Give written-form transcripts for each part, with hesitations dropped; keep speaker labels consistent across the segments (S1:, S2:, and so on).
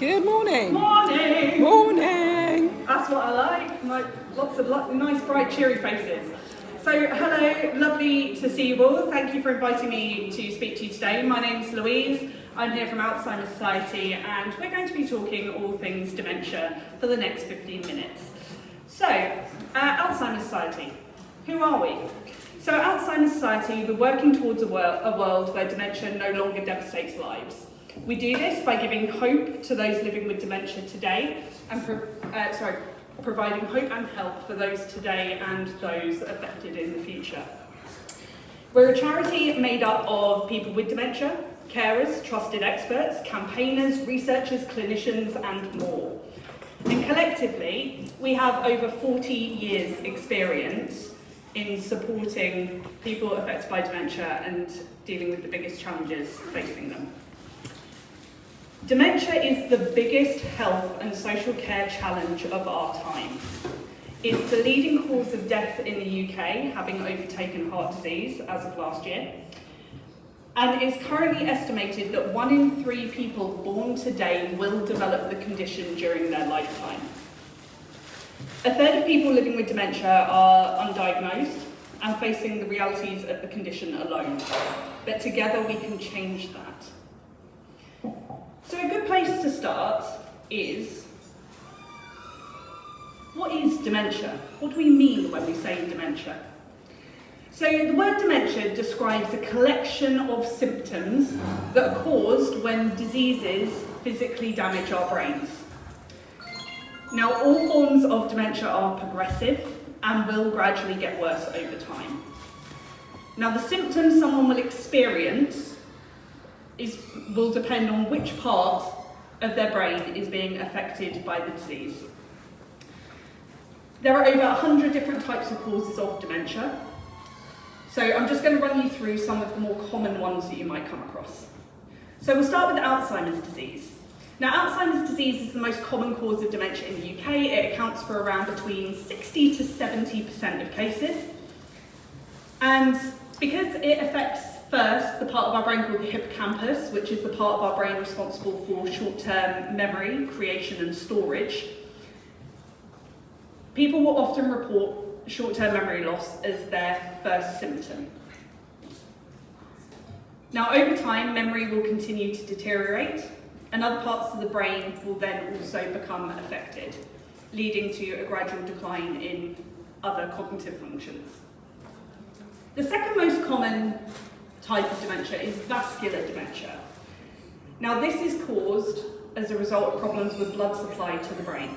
S1: Good morning.
S2: Morning.
S1: Morning.
S2: That's what I like. Lots of nice, bright, cheery faces. So, hello, lovely to see you all. Thank you for inviting me to speak to you today. My name's Louise. I'm here from Alzheimer Society, and we're going to be talking all things dementia for the next 15 minutes. So, Alzheimer Society, who are we? So, at Alzheimer Society, we're working towards a world where dementia no longer devastates lives. We do this by giving hope to those living with dementia today and providing hope and help for those today and those affected in the future. We're a charity made up of people with dementia, carers, trusted experts, campaigners, researchers, clinicians and more. And collectively, we have over 40 years experience in supporting people affected by dementia and dealing with the biggest challenges facing them. Dementia is the biggest health and social care challenge of our time. It's the leading cause of death in the UK, having overtaken heart disease as of last year. And it's currently estimated that 1 in 3 people born today will develop the condition during their lifetime. A third of people living with dementia are undiagnosed and facing the realities of the condition alone. But together we can change that. So a good place to start is, what is dementia? What do we mean when we say dementia? So the word dementia describes a collection of symptoms that are caused when diseases physically damage our brains. Now, all forms of dementia are progressive and will gradually get worse over time. Now, the symptoms someone will experience will depend on which part of their brain is being affected by the disease. There are over 100 different types of causes of dementia. So I'm just going to run you through some of the more common ones that you might come across. So we'll start with Alzheimer's disease. Now, Alzheimer's disease is the most common cause of dementia in the UK. It accounts for around between 60 to 70% of cases. And because it affects first the part of our brain called the hippocampus, which is the part of our brain responsible for short-term memory, creation and storage, people will often report short-term memory loss as their first symptom. Now, over time, memory will continue to deteriorate, and other parts of the brain will then also become affected, leading to a gradual decline in other cognitive functions. The second most common type of dementia is vascular dementia. Now, this is caused as a result of problems with blood supply to the brain.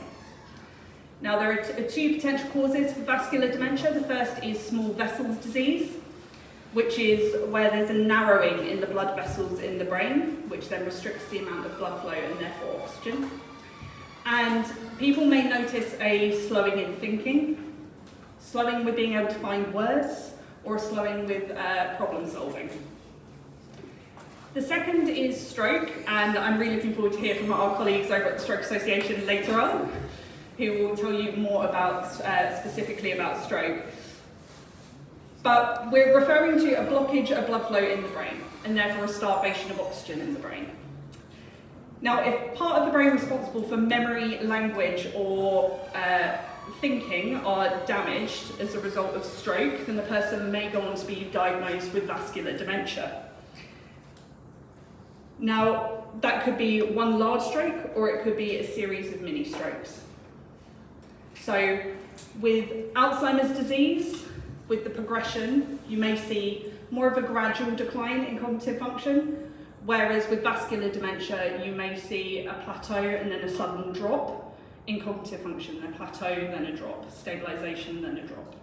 S2: Now, there are 2 potential causes for vascular dementia. The first is small vessels disease, which is where there's a narrowing in the blood vessels in the brain, which then restricts the amount of blood flow and therefore oxygen. And people may notice a slowing in thinking, slowing with being able to find words, or a slowing with problem solving. The second is stroke, and I'm really looking forward to hear from our colleagues over at the Stroke Association later on, who will tell you more about specifically about stroke. But we're referring to a blockage of blood flow in the brain, and therefore a starvation of oxygen in the brain. Now, if part of the brain responsible for memory, language, or thinking are damaged as a result of stroke, then the person may go on to be diagnosed with vascular dementia. Now, that could be one large stroke, or it could be a series of mini strokes. So, with Alzheimer's disease, with the progression, you may see more of a gradual decline in cognitive function, whereas with vascular dementia, you may see a plateau and then a sudden drop in cognitive function, a plateau, then a drop, stabilisation, then a drop.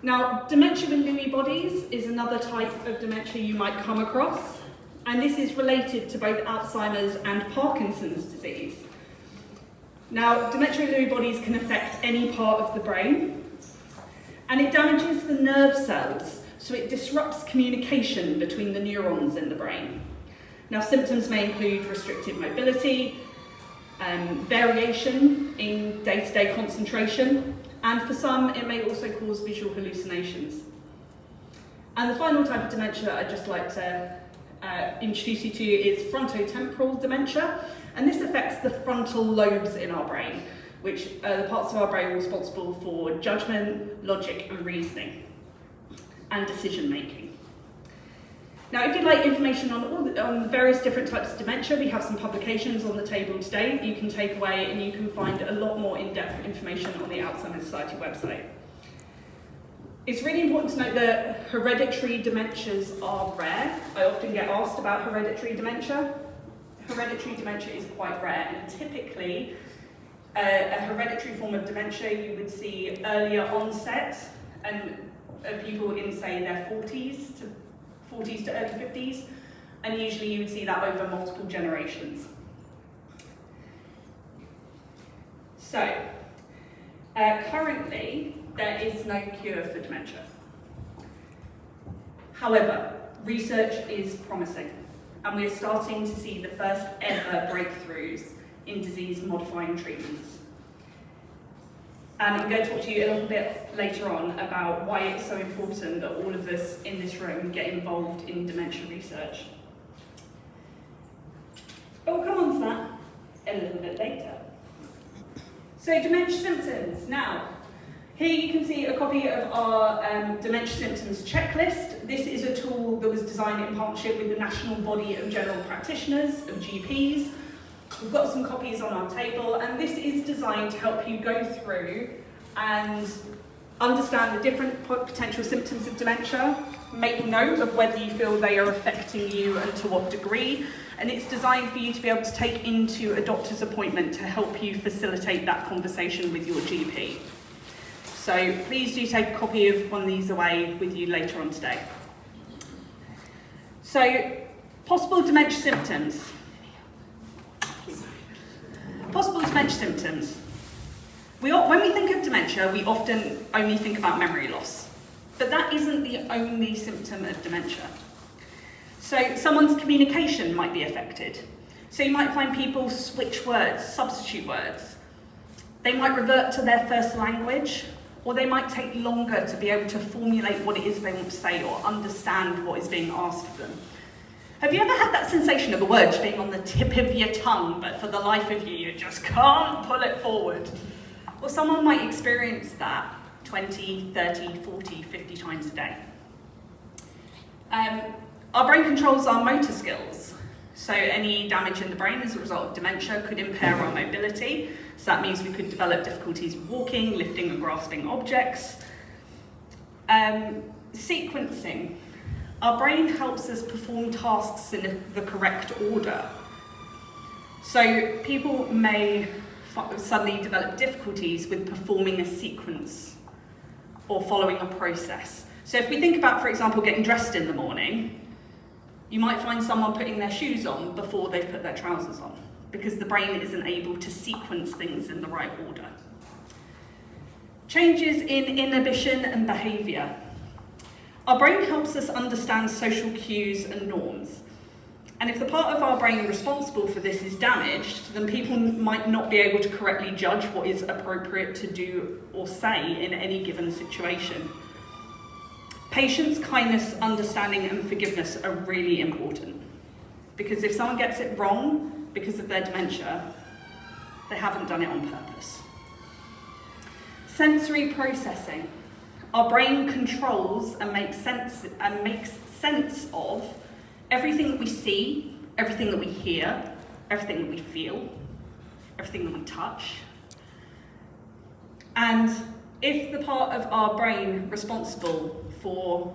S2: Now, dementia with Lewy bodies is another type of dementia you might come across, and this is related to both Alzheimer's and Parkinson's disease. Now, dementia with Lewy bodies can affect any part of the brain, and it damages the nerve cells, so it disrupts communication between the neurons in the brain. Now, symptoms may include restricted mobility, variation in day-to-day concentration, and for some it may also cause visual hallucinations. And the final type of dementia I'd just like to introduce you to is frontotemporal dementia, and this affects the frontal lobes in our brain, which are the parts of our brain responsible for judgment, logic and reasoning, and decision making. Now, if you'd like information on the various different types of dementia, we have some publications on the table today that you can take away, and you can find a lot more in-depth information on the Alzheimer's Society website. It's really important to note that hereditary dementias are rare. I often get asked about hereditary dementia. Hereditary dementia is quite rare, and typically a hereditary form of dementia you would see earlier onset and people in, say, their 40s to early 50s, and usually you would see that over multiple generations. So, currently there is no cure for dementia. However, research is promising, and we are starting to see the first ever breakthroughs in disease-modifying treatments. And I'm going to talk to you a little bit later on about why it's so important that all of us in this room get involved in dementia research. But we'll come on to that a little bit later. So, dementia symptoms. Now, here you can see a copy of our dementia symptoms checklist. This is a tool that was designed in partnership with the National Body of General Practitioners, of GPs. We've got some copies on our table, and this is designed to help you go through and understand the different potential symptoms of dementia, make note of whether you feel they are affecting you and to what degree, and it's designed for you to be able to take into a doctor's appointment to help you facilitate that conversation with your GP. So please do take a copy of one of these away with you later on today. So, possible dementia symptoms. Possible dementia symptoms. When we think of dementia, we often only think about memory loss, but that isn't the only symptom of dementia. So someone's communication might be affected. So you might find people switch words, substitute words. They might revert to their first language, or they might take longer to be able to formulate what it is they want to say or understand what is being asked of them. Have you ever had that sensation of a word just being on the tip of your tongue, but for the life of you, you just can't pull it forward? Well, someone might experience that 20, 30, 40, 50 times a day. Our brain controls our motor skills. So any damage in the brain as a result of dementia could impair our mobility. So that means we could develop difficulties walking, lifting and grasping objects. Sequencing. Our brain helps us perform tasks in the correct order. So people may suddenly develop difficulties with performing a sequence or following a process. So if we think about, for example, getting dressed in the morning, you might find someone putting their shoes on before they've put their trousers on, because the brain isn't able to sequence things in the right order. Changes in inhibition and behaviour. Our brain helps us understand social cues and norms. And if the part of our brain responsible for this is damaged, then people might not be able to correctly judge what is appropriate to do or say in any given situation. Patience, kindness, understanding and forgiveness are really important, because if someone gets it wrong because of their dementia, they haven't done it on purpose. Sensory processing. Our brain controls and makes sense of everything that we see, everything that we hear, everything that we feel, everything that we touch. And if the part of our brain responsible for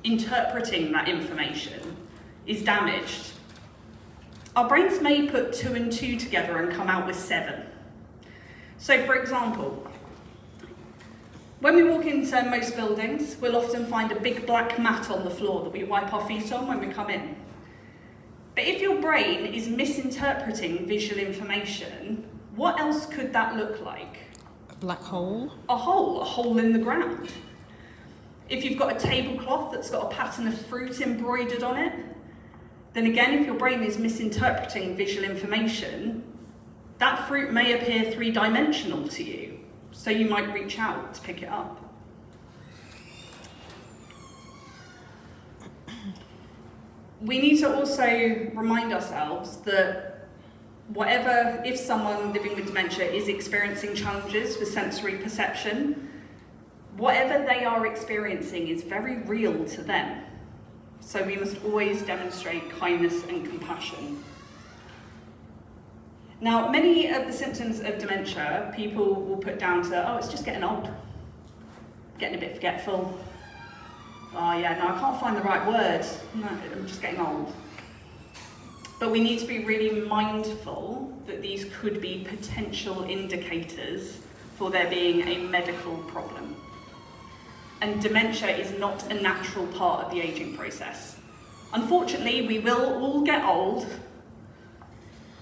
S2: interpreting that information is damaged, our brains may put 2 and 2 together and come out with 7. So for example, when we walk into most buildings, we'll often find a big black mat on the floor that we wipe our feet on when we come in. But if your brain is misinterpreting visual information, what else could that look like?
S1: A black hole?
S2: A hole in the ground. If you've got a tablecloth that's got a pattern of fruit embroidered on it, then again, if your brain is misinterpreting visual information, that fruit may appear 3-dimensional to you. So you might reach out to pick it up. we need to also remind ourselves that if someone living with dementia is experiencing challenges with sensory perception, whatever they are experiencing is very real to them. So we must always demonstrate kindness and compassion. Now, many of the symptoms of dementia, people will put down to, it's just getting old, getting a bit forgetful. Oh yeah, no, I can't find the right word. No, I'm just getting old. But we need to be really mindful that these could be potential indicators for there being a medical problem. And dementia is not a natural part of the aging process. Unfortunately, we will all get old,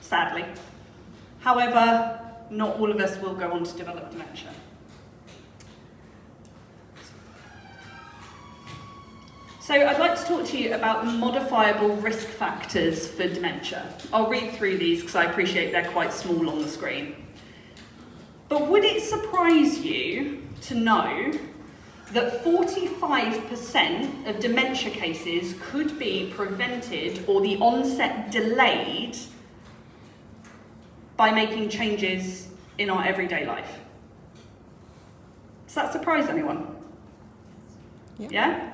S2: sadly. However, not all of us will go on to develop dementia. So I'd like to talk to you about the modifiable risk factors for dementia. I'll read through these because I appreciate they're quite small on the screen. But would it surprise you to know that 45% of dementia cases could be prevented or the onset delayed by making changes in our everyday life? Does that surprise anyone? Yeah?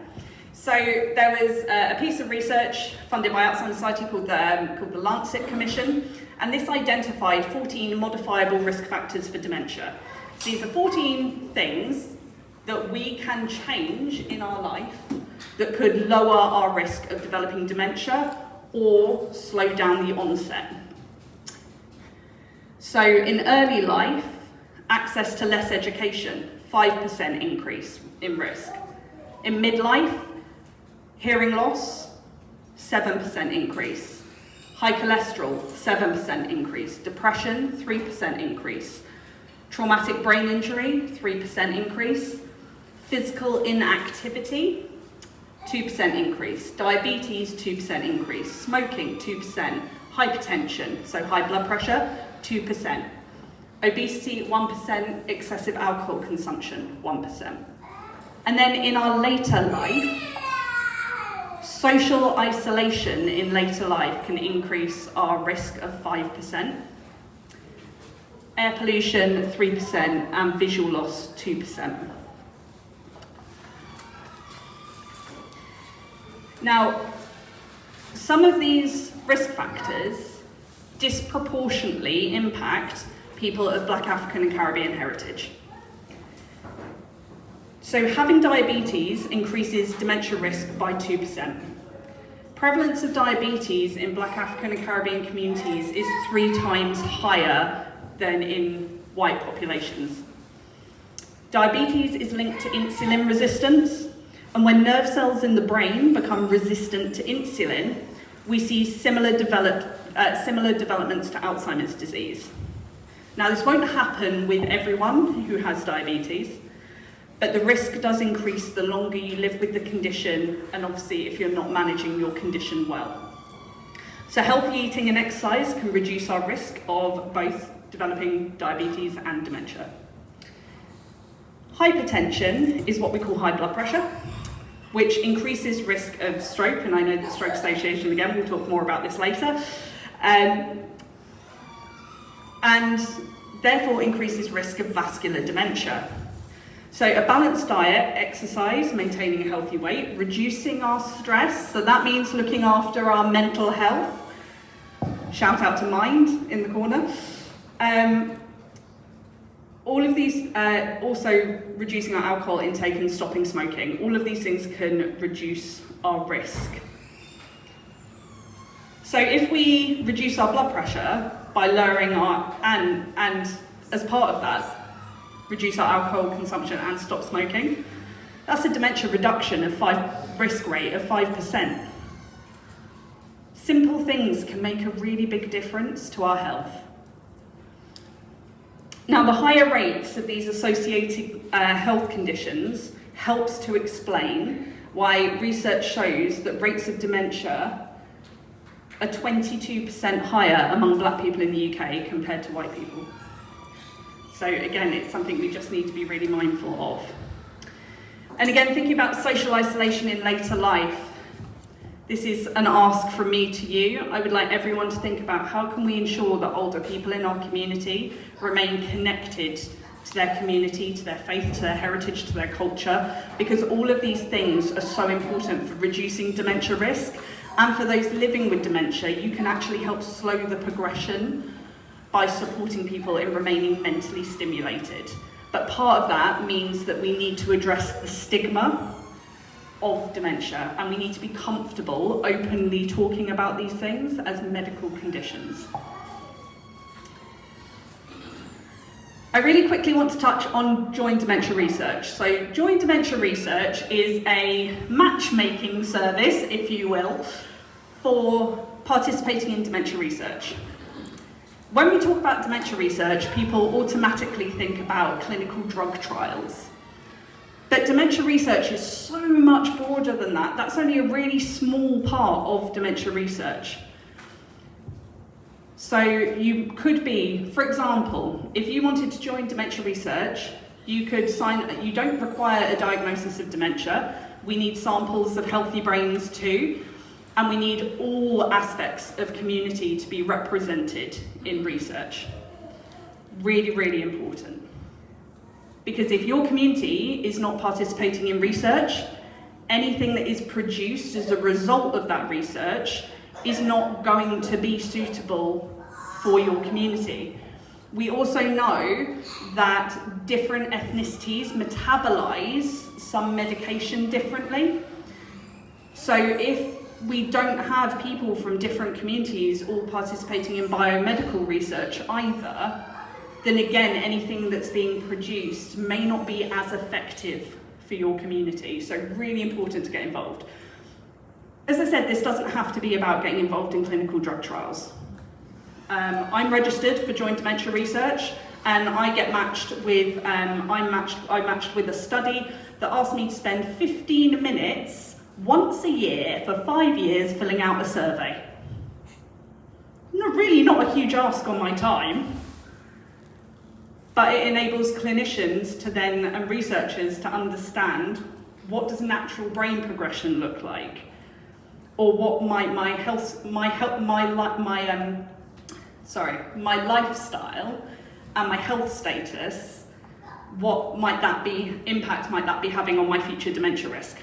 S2: So there was a piece of research funded by Alzheimer Society called the Lancet Commission, and this identified 14 modifiable risk factors for dementia. So these are 14 things that we can change in our life that could lower our risk of developing dementia or slow down the onset. So in early life, access to less education, 5% increase in risk. In midlife, hearing loss, 7% increase. High cholesterol, 7% increase. Depression, 3% increase. Traumatic brain injury, 3% increase. Physical inactivity, 2% increase. Diabetes, 2% increase. Smoking, 2%. Hypertension, so high blood pressure, 2%. Obesity, 1%. Excessive alcohol consumption, 1%. And then in our later life, social isolation in later life can increase our risk of 5%. Air pollution, 3%, and visual loss, 2%. Now, some of these risk factors disproportionately impact people of Black, African, and Caribbean heritage. So having diabetes increases dementia risk by 2%. Prevalence of diabetes in Black, African, and Caribbean communities is 3 times higher than in white populations. Diabetes is linked to insulin resistance, and when nerve cells in the brain become resistant to insulin, we see similar developments to Alzheimer's disease. Now, this won't happen with everyone who has diabetes, but the risk does increase the longer you live with the condition, and obviously if you're not managing your condition well. So healthy eating and exercise can reduce our risk of both developing diabetes and dementia. Hypertension is what we call high blood pressure, which increases risk of stroke, and I know the Stroke Association, again, we'll talk more about this later, and therefore increases risk of vascular dementia. So a balanced diet, exercise, maintaining a healthy weight, reducing our stress, so that means looking after our mental health. Shout out to Mind in the corner. All of these, also reducing our alcohol intake and stopping smoking, all of these things can reduce our risk. So if we reduce our blood pressure by lowering and as part of that, reduce our alcohol consumption and stop smoking, that's a dementia reduction of risk rate of 5%. Simple things can make a really big difference to our health. Now, the higher rates of these associated health conditions helps to explain why research shows that rates of dementia are 22% higher among Black people in the UK compared to white people. So again, it's something we just need to be really mindful of. And again, thinking about social isolation in later life, This is an ask from me to you. I would like everyone to think about how can we ensure that older people in our community remain connected to their community, to their faith, to their heritage, to their culture, because all of these things are so important for reducing dementia risk. And for those living with dementia, you can actually help slow the progression by supporting people in remaining mentally stimulated. But part of that means that we need to address the stigma of dementia, and we need to be comfortable openly talking about these things as medical conditions. I really quickly want to touch on Join Dementia Research. So Join Dementia Research is a matchmaking service, if you will, for participating in dementia research. When we talk about dementia research, people automatically think about clinical drug trials. But dementia research is so much broader than that. That's only a really small part of dementia research. So you could be, for example, if you wanted to join dementia research, you could sign, you don't require a diagnosis of dementia. We need samples of healthy brains too, and we need all aspects of community to be represented in research. Really, really important. Because if your community is not participating in research, anything that is produced as a result of that research is not going to be suitable for your community. We also know that different ethnicities metabolize some medication differently. So if we don't have people from different communities all participating in biomedical research either, then again, anything that's being produced may not be as effective for your community. So really important to get involved. As I said, this doesn't have to be about getting involved in clinical drug trials. I'm registered for Joint Dementia Research, and I get matched with, I'm matched with a study that asked me to spend 15 minutes once a year for 5 years filling out a survey. Really not a huge ask on my time, but it enables clinicians to then, and researchers to understand what does natural brain progression look like, or what might my lifestyle and my health status, what might that be, impact might that be having on my future dementia risk.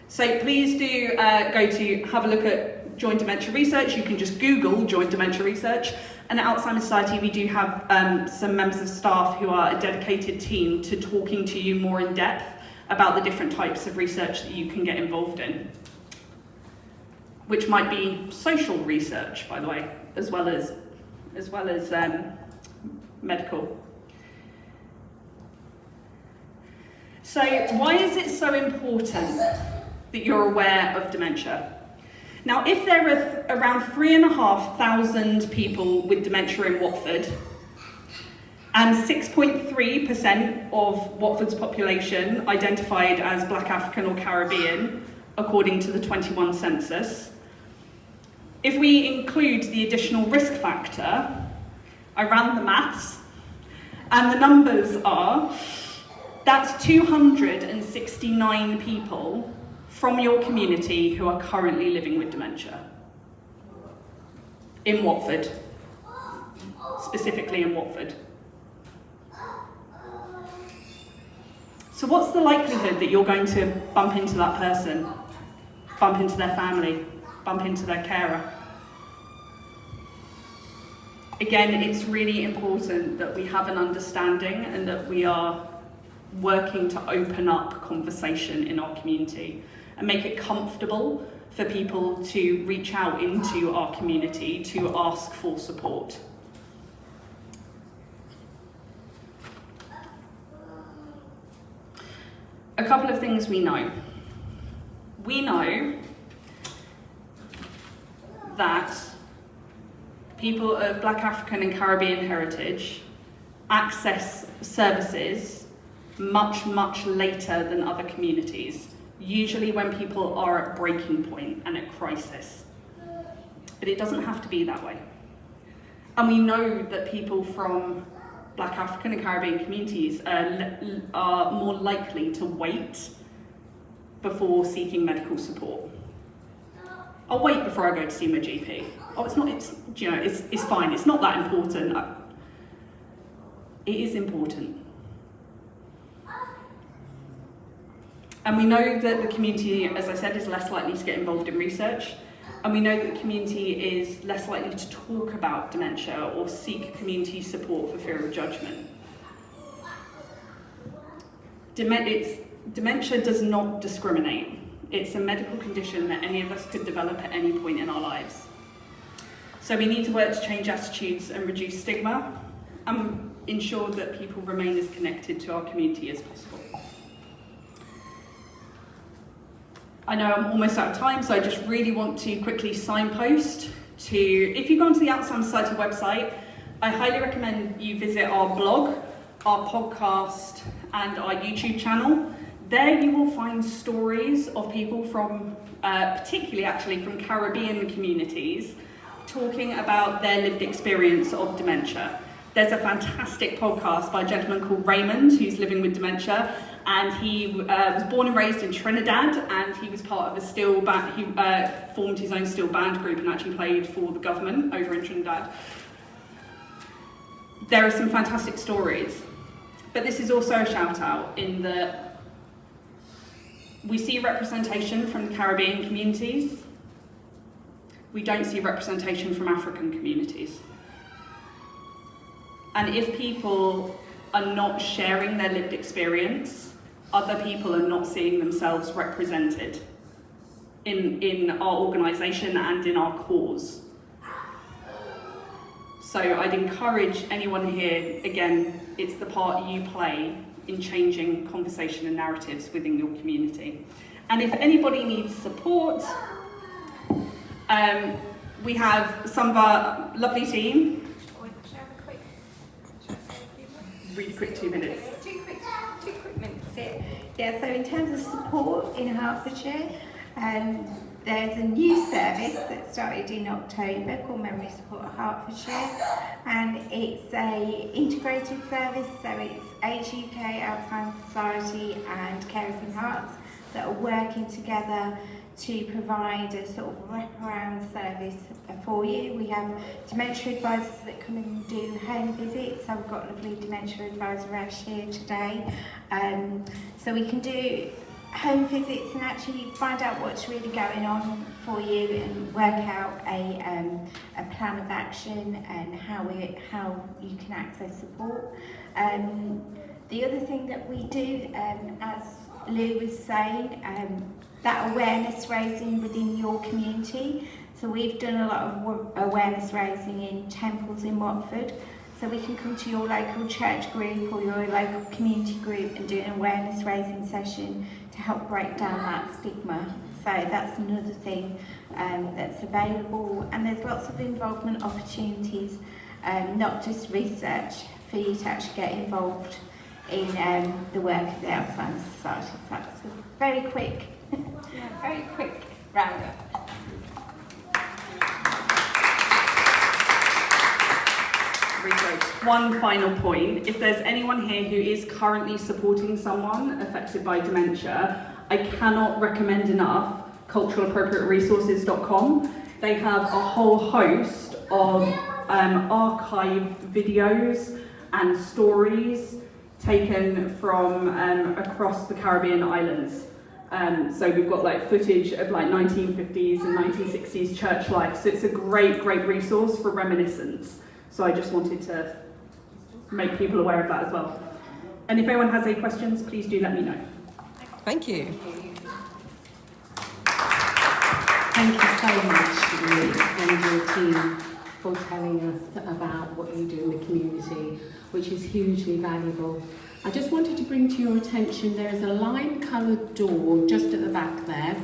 S2: So please do go to have a look at Joint Dementia Research. You can just Google Joint Dementia Research. And at Alzheimer Society, we do have some members of staff who are a dedicated team to talking to you more in depth about the different types of research that you can get involved in, which might be social research, by the way, as well as medical. So why is it so important that you're aware of dementia? Now, if there are around 3,500 people with dementia in Watford, and 6.3% of Watford's population identified as Black African or Caribbean, according to the 21 census, if we include the additional risk factor, I ran the maths, and the numbers are, that's 269 people from your community who are currently living with dementia. In Watford, specifically in Watford. So what's the likelihood that you're going to bump into that person, bump into their family, bump into their carer? Again, it's really important that we have an understanding and that we are working to open up conversation in our community and make it comfortable for people to reach out into our community to ask for support. A couple of things we know. We know that people of Black African and Caribbean heritage access services much, much later than other communities, usually when people are at breaking point and at crisis. But it doesn't have to be that way. And we know that people from Black African and Caribbean communities are more likely to wait before seeking medical support. I'll wait before I go to see my GP. Oh, it's fine. It's not that important. It is important. And we know that the community, as I said, is less likely to get involved in research. And we know that the community is less likely to talk about dementia or seek community support for fear of judgment. Dementia does not discriminate. It's a medical condition that any of us could develop at any point in our lives. So we need to work to change attitudes and reduce stigma and ensure that people remain as connected to our community as possible. I know I'm almost out of time, so I just really want to quickly signpost to, if you go onto the Alzheimer Society website, I highly recommend you visit our blog, our podcast, and our YouTube channel. There you will find stories of people from, particularly actually from Caribbean communities, talking about their lived experience of dementia. There's a fantastic podcast by a gentleman called Raymond, who's living with dementia, and he was born and raised in Trinidad, and he was part of a steel band. He formed his own steel band group and actually played for the government over in Trinidad. There are some fantastic stories, but this is also a shout out in that we see representation from the Caribbean communities. We don't see representation from African communities. And if people are not sharing their lived experience, other people are not seeing themselves represented in our organisation and in our cause. So I'd encourage anyone here, again, it's the part you play in changing conversation and narratives within your community. And if anybody needs support, we have some of our lovely team. Really quick 2 minutes.
S3: Two quick minutes. Yeah, so in terms of support in Hertfordshire, there's a new service that started in October called Memory Support Hertfordshire, and it's a integrated service, so it's Age UK, Alzheimer Society and Carers in Hearts that are working together to provide a sort of wraparound service for you. We have dementia advisors that come and do home visits. So we've got a lovely dementia advisor Ash here today. So we can do home visits and actually find out what's really going on for you and work out a plan of action and how you can access support. The other thing that we do, as Lou was saying, that awareness raising within your community. So we've done a lot of awareness raising in temples in Watford. So we can come to your local church group or your local community group and do an awareness raising session to help break down that stigma. So that's another thing that's available. And there's lots of involvement opportunities, not just research, for you to actually get involved in the work of the Alzheimer Society. That's a very quick roundup.
S2: One final point, if there's anyone here who is currently supporting someone affected by dementia, I cannot recommend enough culturalappropriateresources.com. They have a whole host of archived videos and stories taken from across the Caribbean islands. So we've got like footage of like 1950s and 1960s church life. So it's a great resource for reminiscence. So I just wanted to make people aware of that as well. And if anyone has any questions, please do let me know.
S1: Thank you.
S4: Thank you so much, Lee, and your team, for telling us about what you do in the community, which is hugely valuable. I just wanted to bring to your attention there is a lime-coloured door just at the back there,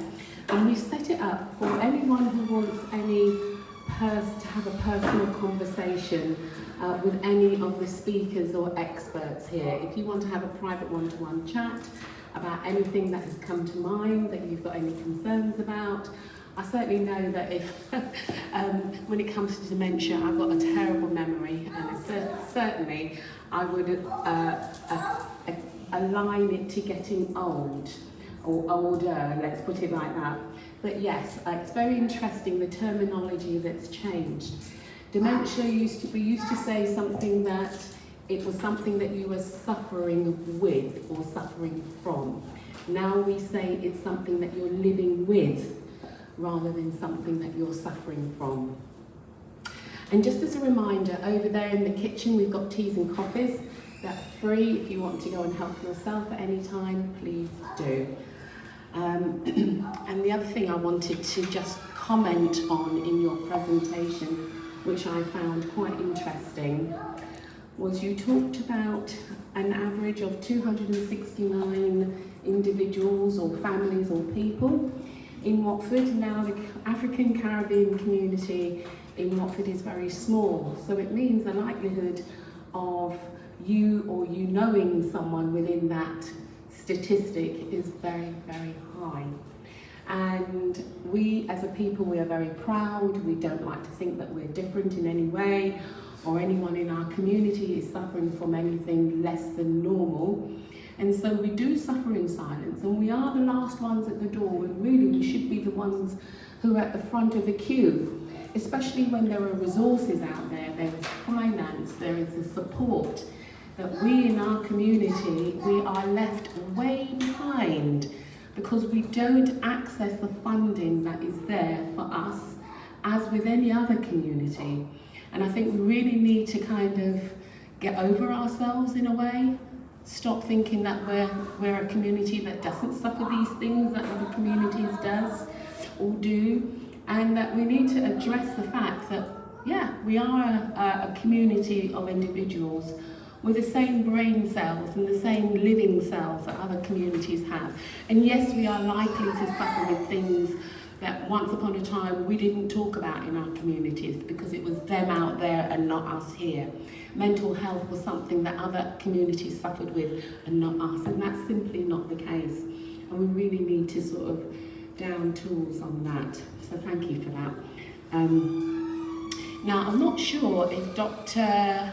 S4: and we set it up for anyone who wants to have a personal conversation with any of the speakers or experts here. If you want to have a private one-to-one chat about anything that has come to mind, that you've got any concerns about, I certainly know that if when it comes to dementia, I've got a terrible memory, and certainly I would align it to getting old, or older, let's put it like that. But yes, it's very interesting, the terminology that's changed. Dementia we used to say something that it was something that you were suffering with or suffering from. Now we say it's something that you're living with rather than something that you're suffering from. And just as a reminder, over there in the kitchen we've got teas and coffees. That's free. If you want to go and help yourself at any time, please do. And the other thing I wanted to just comment on in your presentation, which I found quite interesting, was you talked about an average of 269 individuals or families or people in Watford. Now the African Caribbean community in Watford is very small, so it means the likelihood of you or you knowing someone within that statistic is very, very high. And we as a people, we are very proud. We don't like to think that we're different in any way, or anyone in our community is suffering from anything less than normal. And so we do suffer in silence, and we are the last ones at the door, when really we should be the ones who are at the front of the queue, especially when there are resources out there, there is finance, there is the support, that we in our community, we are left way behind because we don't access the funding that is there for us as with any other community. And I think we really need to kind of get over ourselves in a way, stop thinking that we're a community that doesn't suffer these things that other communities does or do, and that we need to address the fact that, yeah, we are a community of individuals with the same brain cells and the same living cells that other communities have. And yes, we are likely to suffer with things that once upon a time we didn't talk about in our communities because it was them out there and not us here. Mental health was something that other communities suffered with and not us, and that's simply not the case. And we really need to sort of down tools on that. So thank you for that. Now, I'm not sure if Dr.